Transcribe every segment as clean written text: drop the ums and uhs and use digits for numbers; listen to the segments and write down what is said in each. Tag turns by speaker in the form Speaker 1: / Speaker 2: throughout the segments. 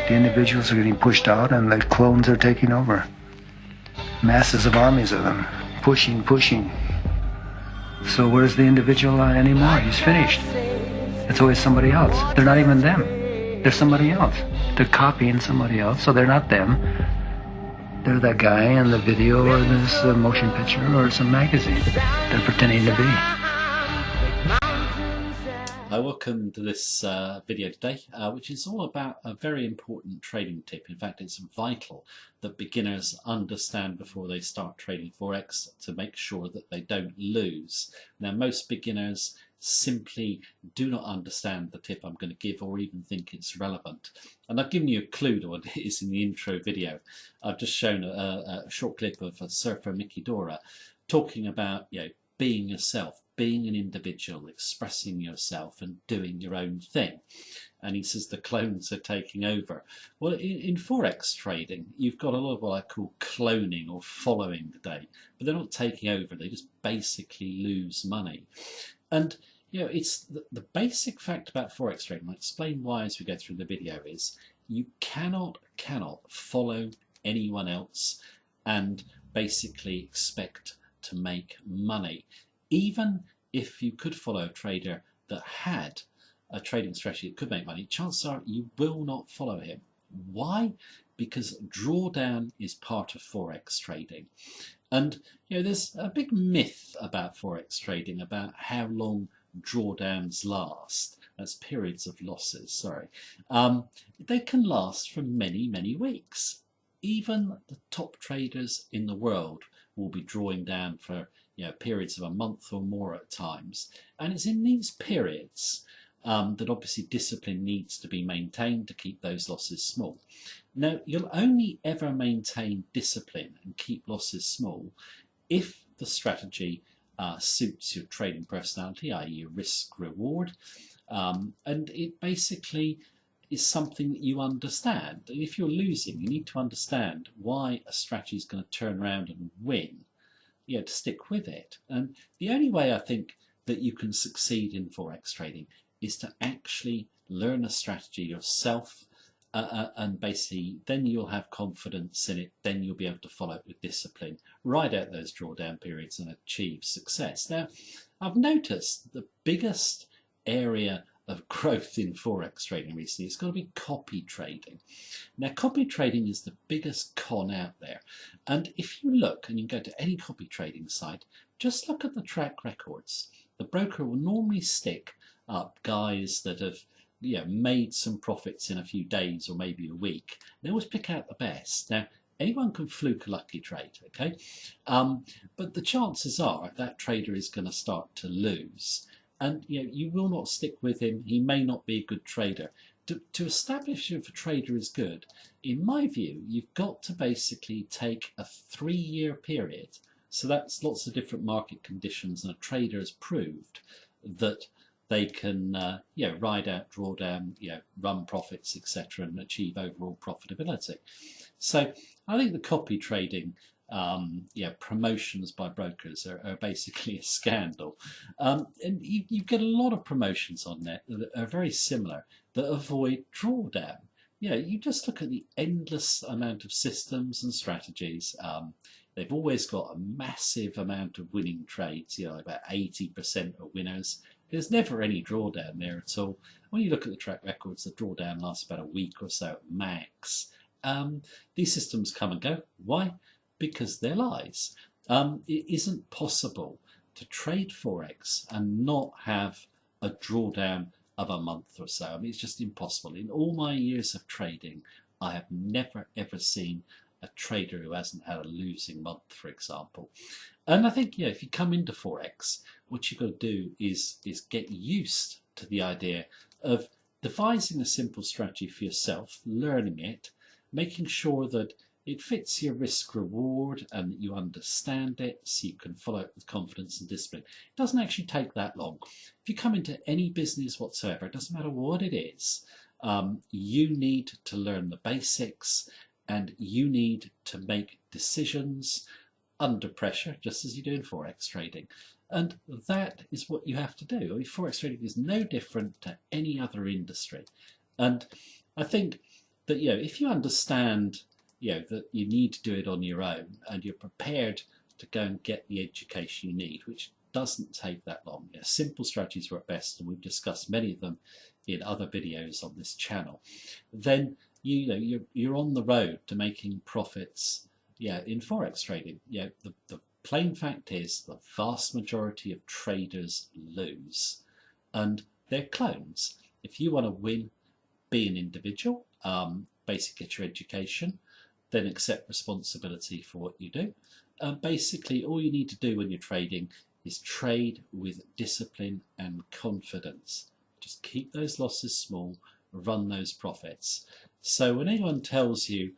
Speaker 1: The individuals are getting pushed out and the clones are taking over. Masses of armies of them, pushing. So where's the individual anymore? He's finished. It's always somebody else. They're not even them. They're somebody else. They're copying somebody else, so they're not them. They're that guy in the video or this motion picture or some magazine they're pretending to be.
Speaker 2: Hi, welcome to this video today, which is all about a very important trading tip. In fact, it's vital that beginners understand before they start trading Forex to make sure that they don't lose. Now, most beginners simply do not understand the tip I'm going to give or even think it's relevant. And I've given you a clue to what it is in the intro video. I've just shown a short clip of a surfer, Mickey Dora, talking about, being yourself, being an individual, expressing yourself and doing your own thing. And he says the clones are taking over. Well, in Forex trading, you've got a lot of what I call cloning or following the day, but they're not taking over, they just basically lose money. And it's the basic fact about Forex trading, I'll explain why as we go through the video, is you cannot follow anyone else and basically expect to make money. Even if you could follow a trader that had a trading strategy that could make money, chances are you will not follow him. Why? Because drawdown is part of Forex trading. And there's a big myth about Forex trading about how long drawdowns last. That's periods of losses, sorry. They can last for many weeks. Even the top traders in the world will be drawing down for periods of a month or more at times. And it's in these periods that obviously discipline needs to be maintained to keep those losses small. Now, you'll only ever maintain discipline and keep losses small if the strategy suits your trading personality, i.e. your risk reward, and it basically is something that you understand. And if you're losing, you need to understand why a strategy is going to turn around and win, to stick with it. And the only way I think that you can succeed in Forex trading is to actually learn a strategy yourself, and basically then you'll have confidence in it, then you'll be able to follow it with discipline, ride out those drawdown periods and achieve success. Now, I've noticed the biggest area of growth in Forex trading recently, it's got to be copy trading. Now, copy trading is the biggest con out there. And if you look, and you can go to any copy trading site, just look at the track records. The broker will normally stick up guys that have made some profits in a few days or maybe a week. They always pick out the best. Now, anyone can fluke a lucky trade, okay? But the chances are that trader is going to start to lose. And you will not stick with him. He may not be a good trader. To establish if a trader is good, in my view, you've got to basically take a 3-year period. So that's lots of different market conditions, and a trader has proved that they can ride out, draw down, run profits, etc., and achieve overall profitability. So I think the copy trading promotions by brokers are basically a scandal. And you get a lot of promotions on net that are very similar that avoid drawdown. You just look at the endless amount of systems and strategies. They've always got a massive amount of winning trades, about 80% are winners. There's never any drawdown there at all. When you look at the track records, the drawdown lasts about a week or so at max. These systems come and go. Why? Because they're lies. It isn't possible to trade Forex and not have a drawdown of a month or so. I mean, it's just impossible. In all my years of trading, I have never ever seen a trader who hasn't had a losing month, for example. And I think, if you come into Forex, what you've got to do is get used to the idea of devising a simple strategy for yourself, learning it, making sure that it fits your risk reward and that you understand it so you can follow it with confidence and discipline. It doesn't actually take that long. If you come into any business whatsoever, it doesn't matter what it is, you need to learn the basics and you need to make decisions under pressure, just as you do in Forex trading. And that is what you have to do. I mean, Forex trading is no different to any other industry. And I think that, if you understand, that you need to do it on your own and you're prepared to go and get the education you need, which doesn't take that long. Simple strategies work best, and we've discussed many of them in other videos on this channel. Then you're on the road to making profits in Forex trading. The plain fact is the vast majority of traders lose, and they're clones. If you want to win, be an individual, basically get your education, then accept responsibility for what you do. Basically all you need to do when you're trading is trade with discipline and confidence. Just keep those losses small, run those profits. So when anyone tells you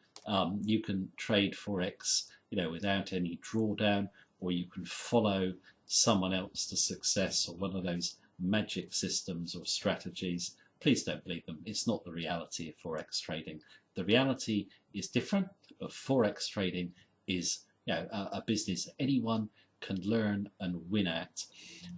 Speaker 2: you can trade Forex without any drawdown, or you can follow someone else to success, or one of those magic systems or strategies, please don't believe them. It's not the reality of Forex trading. The reality is different, but Forex trading is a business anyone can learn and win at.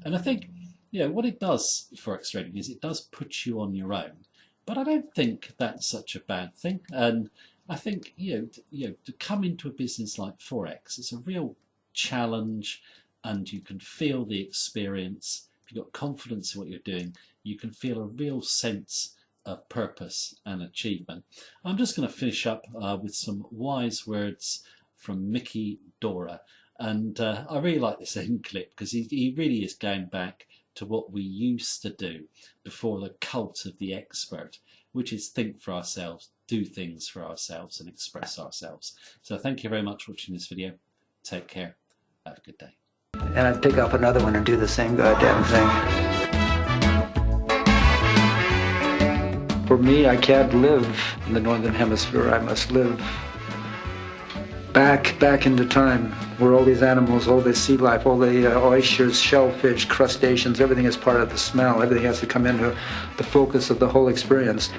Speaker 2: And I think what it does, Forex trading, is it does put you on your own. But I don't think that's such a bad thing. And I think to come into a business like Forex, it's a real challenge, and you can feel the experience. If you've got confidence in what you're doing, you can feel a real sense of purpose and achievement. I'm just going to finish up with some wise words from Mickey Dora, and I really like this end clip because he really is going back to what we used to do before the cult of the expert, which is think for ourselves, do things for ourselves, and express ourselves. So thank you very much for watching this video. Take care. Have a good day.
Speaker 1: And I'd pick up another one and do the same goddamn thing. For me, I can't live in the Northern Hemisphere. I must live back into time, where all these animals, all this sea life, all the oysters, shellfish, crustaceans, everything is part of the smell. Everything has to come into the focus of the whole experience.